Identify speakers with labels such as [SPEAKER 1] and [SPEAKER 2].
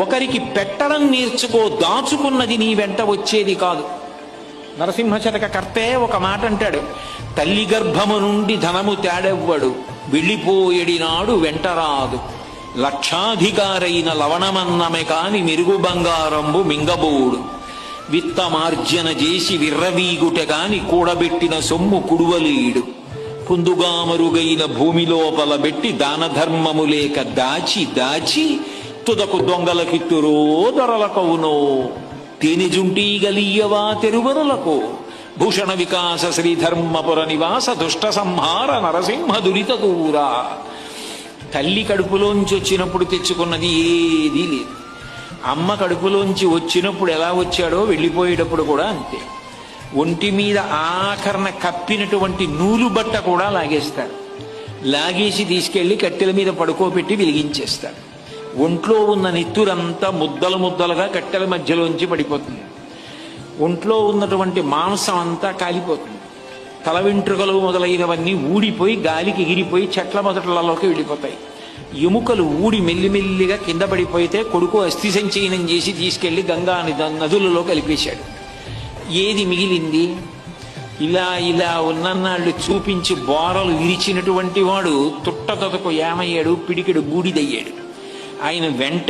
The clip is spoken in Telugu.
[SPEAKER 1] ఒకరికి పెట్టడం నేర్చుకో, దాచుకున్నది నీ వెంట వచ్చేది కాదు. నరసింహశతక కర్తే ఒక మాట అంటాడు, తల్లి గర్భము నుండి ధనము తేడెవ్వడు, వెళ్ళిపోయేడినాడు వెంటరాదు, లక్షాధికారైన లవణమన్నమే కాని మెరుగు బంగారంబు మింగబోడు, విత్తమార్జన చేసి విర్రవీగుట గాని కూడబెట్టిన సొమ్ము కుడువలీడు, పుందుగామరుగైన భూమి లోపల పెట్టి దాన ధర్మము లేక దాచి దాచి తుదకు దొంగలకిత్తురో దొరలకవునో, తేనెజుంటీ గలీయవా తెరువరులకు, భూషణ వికాస శ్రీధర్మపుర నివాస దుష్ట సంహార నరసింహ దురిత దూరా. తల్లి కడుపులోంచి వచ్చినప్పుడు తెచ్చుకున్నది ఏదీ లేదు. అమ్మ కడుపులోంచి వచ్చినప్పుడు ఎలా వచ్చాడో వెళ్ళిపోయేటప్పుడు కూడా అంతే. ఒంటి మీద ఆఖరణ కప్పినటువంటి నూలు బట్ట కూడా లాగేస్తాడు. లాగేసి తీసుకెళ్లి కట్టెల మీద పడుకోబెట్టి వెలిగించేస్తాడు. ఒంట్లో ఉన్న నెత్తురంతా ముద్దలు ముద్దలుగా కట్టెల మధ్యలోంచి పడిపోతుంది. ఒంట్లో ఉన్నటువంటి మాంసం అంతా కాలిపోతుంది. తల వెంట్రుకలు మొదలైనవన్నీ ఊడిపోయి గాలికి ఎగిరిపోయి చెట్ల మొదట్లలోకి వెళ్ళిపోతాయి. ఎముకలు ఊడి మెల్లిమెల్లిగా కింద పడిపోతే కొడుకు అస్థి సంచయనం చేసి తీసుకెళ్లి గంగా నదులలో కలిపేశాడు. ఏది మిగిలింది? ఇలా ఇలా ఉన్నన్నాళ్ళు చూపించి బోరలు విరిచినటువంటి వాడు తుట్టతొతకు ఏమయ్యాడు, పిడికెడు బూడిదయ్యాడు. ఆయన వెంట